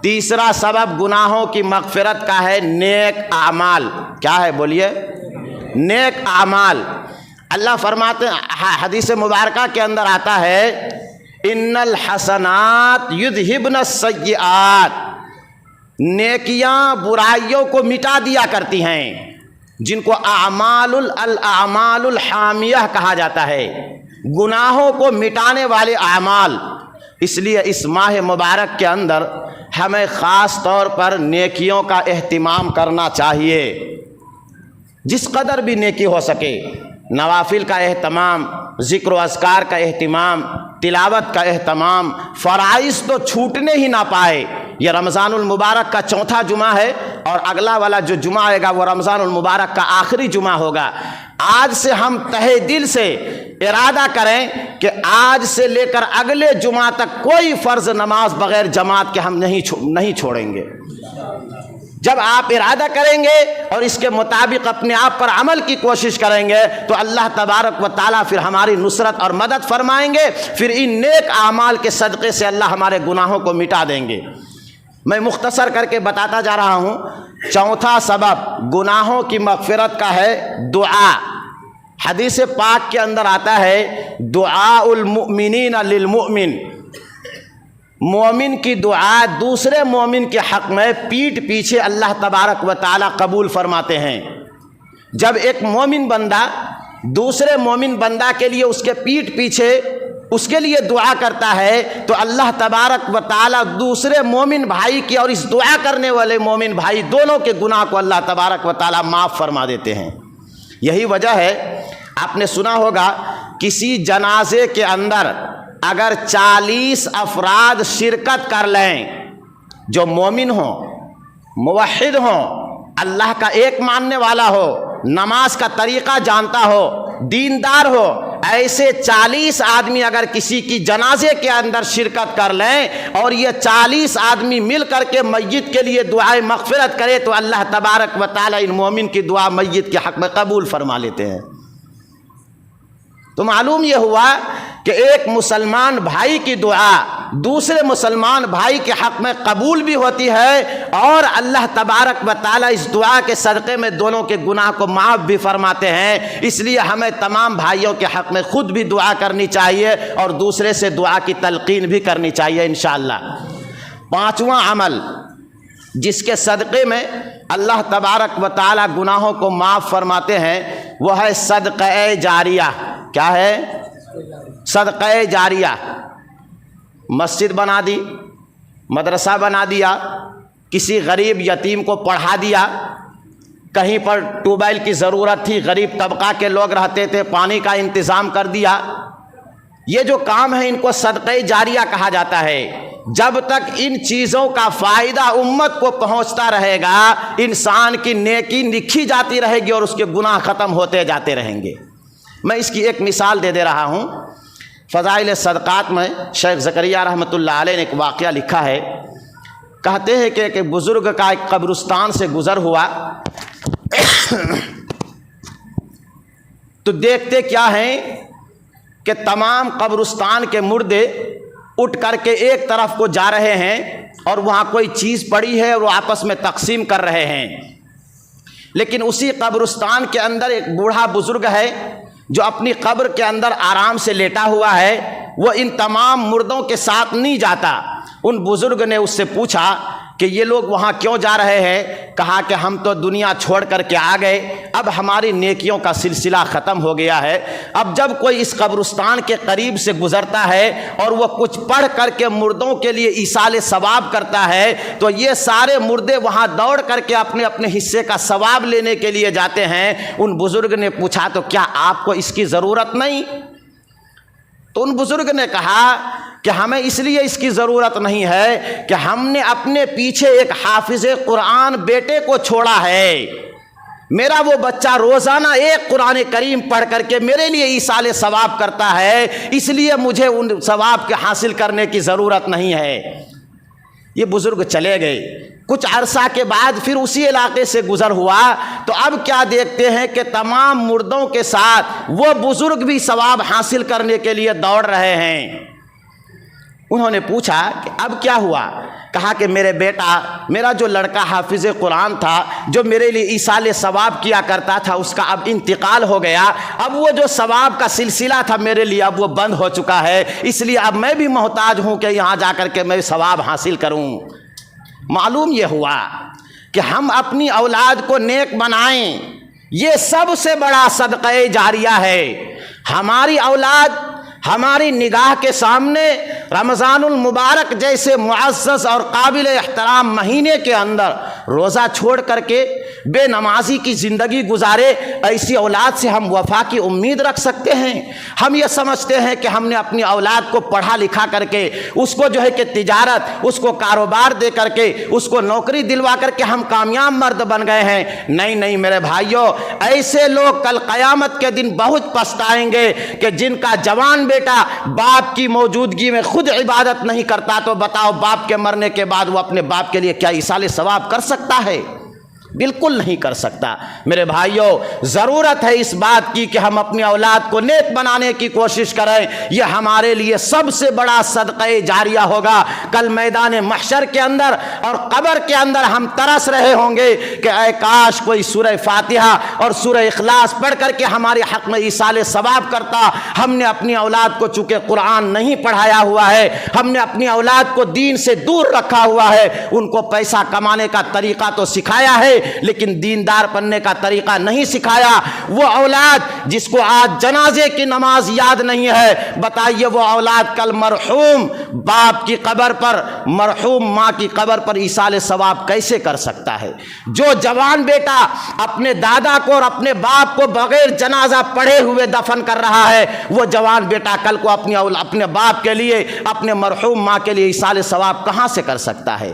تیسرا سبب گناہوں کی مغفرت کا ہے نیک اعمال. کیا ہے بولیے؟ نیک اعمال. اللہ فرماتے ہیں حدیث مبارکہ کے اندر آتا ہے ان الحسنات یذہبن السیئات، نیکیاں برائیوں کو مٹا دیا کرتی ہیں، جن کو الاعمال الحامیہ کہا جاتا ہے، گناہوں کو مٹانے والے اعمال. اس لیے اس ماہ مبارک کے اندر ہمیں خاص طور پر نیکیوں کا اہتمام کرنا چاہیے، جس قدر بھی نیکی ہو سکے. نوافل کا اہتمام، ذکر و اذکار کا اہتمام، تلاوت کا اہتمام، فرائض تو چھوٹنے ہی نہ پائے. یہ رمضان المبارک کا چوتھا جمعہ ہے اور اگلا والا جو جمعہ آئے گا وہ رمضان المبارک کا آخری جمعہ ہوگا. آج سے ہم تہہ دل سے ارادہ کریں کہ آج سے لے کر اگلے جمعہ تک کوئی فرض نماز بغیر جماعت کے ہم نہیں چھوڑیں گے. جب آپ ارادہ کریں گے اور اس کے مطابق اپنے آپ پر عمل کی کوشش کریں گے تو اللہ تبارک و تعالیٰ پھر ہماری نصرت اور مدد فرمائیں گے. پھر ان نیک اعمال کے صدقے سے اللہ ہمارے گناہوں کو مٹا دیں گے. میں مختصر کر کے بتاتا جا رہا ہوں. چوتھا سبب گناہوں کی مغفرت کا ہے دعا. حدیث پاک کے اندر آتا ہے دعاء المؤمنین للمؤمن، مومن کی دعا دوسرے مومن کے حق میں پیٹھ پیچھے اللہ تبارک و تعالیٰ قبول فرماتے ہیں. جب ایک مومن بندہ دوسرے مومن بندہ کے لیے اس کے پیٹھ پیچھے اس کے لیے دعا کرتا ہے تو اللہ تبارک و تعالیٰ دوسرے مومن بھائی کی اور اس دعا کرنے والے مومن بھائی دونوں کے گناہ کو اللہ تبارک و تعالیٰ معاف فرما دیتے ہیں. یہی وجہ ہے آپ نے سنا ہوگا کسی جنازے کے اندر اگر 40 افراد شرکت کر لیں جو مومن ہوں، موحد ہوں، اللہ کا ایک ماننے والا ہو، نماز کا طریقہ جانتا ہو، دیندار ہو، ایسے 40 آدمی اگر کسی کی جنازے کے اندر شرکت کر لیں اور یہ 40 آدمی مل کر کے میت کے لیے دعائے مغفرت کرے تو اللہ تبارک و تعالیٰ ان مومن کی دعا میت کے حق میں قبول فرما لیتے ہیں. تو معلوم یہ ہوا کہ ایک مسلمان بھائی کی دعا دوسرے مسلمان بھائی کے حق میں قبول بھی ہوتی ہے اور اللہ تبارک و تعالیٰ اس دعا کے صدقے میں دونوں کے گناہ کو معاف بھی فرماتے ہیں. اس لیے ہمیں تمام بھائیوں کے حق میں خود بھی دعا کرنی چاہیے اور دوسرے سے دعا کی تلقین بھی کرنی چاہیے انشاءاللہ. پانچواں عمل جس کے صدقے میں اللہ تبارک و تعالیٰ گناہوں کو معاف فرماتے ہیں وہ ہے صدقہ جاریہ. کیا ہے؟ صدقہ جاریہ. مسجد بنا دی، مدرسہ بنا دیا، کسی غریب یتیم کو پڑھا دیا، کہیں پر ٹیوب ویل کی ضرورت تھی، غریب طبقہ کے لوگ رہتے تھے، پانی کا انتظام کر دیا. یہ جو کام ہے ان کو صدقہ جاریہ کہا جاتا ہے. جب تک ان چیزوں کا فائدہ امت کو پہنچتا رہے گا انسان کی نیکی لکھی جاتی رہے گی اور اس کے گناہ ختم ہوتے جاتے رہیں گے. میں اس کی ایک مثال دے رہا ہوں. فضائل صدقات میں شیخ زکریہ رحمۃ اللہ علیہ نے ایک واقعہ لکھا ہے. کہتے ہیں کہ ایک بزرگ کا ایک قبرستان سے گزر ہوا تو دیکھتے کیا ہیں کہ تمام قبرستان کے مردے اٹھ کر کے ایک طرف کو جا رہے ہیں اور وہاں کوئی چیز پڑی ہے اور وہ آپس میں تقسیم کر رہے ہیں. لیکن اسی قبرستان کے اندر ایک بوڑھا بزرگ ہے جو اپنی قبر کے اندر آرام سے لیٹا ہوا ہے. وہ ان تمام مردوں کے ساتھ نہیں جاتا. ان بزرگ نے اس سے پوچھا کہ یہ لوگ وہاں کیوں جا رہے ہیں؟ کہا کہ ہم تو دنیا چھوڑ کر کے آ گئے، اب ہماری نیکیوں کا سلسلہ ختم ہو گیا ہے. اب جب کوئی اس قبرستان کے قریب سے گزرتا ہے اور وہ کچھ پڑھ کر کے مردوں کے لیے ایصال ثواب کرتا ہے تو یہ سارے مردے وہاں دوڑ کر کے اپنے اپنے حصے کا ثواب لینے کے لیے جاتے ہیں. ان بزرگ نے پوچھا تو کیا آپ کو اس کی ضرورت نہیں؟ تو ان بزرگ نے کہا کہ ہمیں اس لیے اس کی ضرورت نہیں ہے کہ ہم نے اپنے پیچھے ایک حافظ قرآن بیٹے کو چھوڑا ہے. میرا وہ بچہ روزانہ ایک قرآن کریم پڑھ کر کے میرے لیے ایصال ثواب کرتا ہے، اس لیے مجھے ان ثواب کے حاصل کرنے کی ضرورت نہیں ہے. یہ بزرگ چلے گئے. کچھ عرصہ کے بعد پھر اسی علاقے سے گزر ہوا تو اب کیا دیکھتے ہیں کہ تمام مردوں کے ساتھ وہ بزرگ بھی ثواب حاصل کرنے کے لیے دوڑ رہے ہیں. انہوں نے پوچھا کہ اب کیا ہوا؟ کہا کہ میرے بیٹا، میرا جو لڑکا حافظ قرآن تھا، جو میرے لیے ایصال ثواب کیا کرتا تھا، اس کا اب انتقال ہو گیا، اب وہ جو ثواب کا سلسلہ تھا میرے لیے اب وہ بند ہو چکا ہے، اس لیے اب میں بھی محتاج ہوں کہ یہاں جا کر کے میں ثواب حاصل کروں۔ معلوم یہ ہوا کہ ہم اپنی اولاد کو نیک بنائیں، یہ سب سے بڑا صدقہ جاریہ ہے۔ ہماری اولاد ہماری نگاہ کے سامنے رمضان المبارک جیسے معزز اور قابل احترام مہینے کے اندر روزہ چھوڑ کر کے بے نمازی کی زندگی گزارے، ایسی اولاد سے ہم وفا کی امید رکھ سکتے ہیں؟ ہم یہ سمجھتے ہیں کہ ہم نے اپنی اولاد کو پڑھا لکھا کر کے اس کو جو ہے کہ تجارت، اس کو کاروبار دے کر کے، اس کو نوکری دلوا کر کے ہم کامیاب مرد بن گئے ہیں؟ نہیں نہیں میرے بھائیوں، ایسے لوگ کل قیامت کے دن بہت پچھتائیں گے کہ جن کا جوان بیٹا باپ کی موجودگی میں خود عبادت نہیں کرتا، تو بتاؤ باپ کے مرنے کے بعد وہ اپنے باپ کے لیے کیا ایصال ثواب کر سکتا ہے؟ بالکل نہیں کر سکتا۔ میرے بھائیوں، ضرورت ہے اس بات کی کہ ہم اپنی اولاد کو نیک بنانے کی کوشش کریں، یہ ہمارے لیے سب سے بڑا صدقہ جاریہ ہوگا۔ کل میدان محشر کے اندر اور قبر کے اندر ہم ترس رہے ہوں گے کہ اے کاش کوئی سورہ فاتحہ اور سورہ اخلاص پڑھ کر کے ہمارے حق میں ایصال ثواب کرتا۔ ہم نے اپنی اولاد کو چونکہ قرآن نہیں پڑھایا ہوا ہے، ہم نے اپنی اولاد کو دین سے دور رکھا ہوا ہے، ان کو پیسہ کمانے کا طریقہ تو سکھایا ہے لیکن دیندار بننے کا طریقہ نہیں سکھایا۔ وہ اولاد جس کو آج جنازے کی نماز یاد نہیں ہے، بتائیے وہ اولاد کل مرحوم باپ کی قبر پر، مرحوم ماں کی قبر پر ایصال ثواب کیسے کر سکتا ہے؟ جو جوان بیٹا اپنے دادا کو اور اپنے باپ کو بغیر جنازہ پڑھے ہوئے دفن کر رہا ہے، وہ جوان بیٹا کل کو اپنے باپ کے لیے، اپنے مرحوم ماں کے لیے ایصال ثواب کہاں سے کر سکتا ہے؟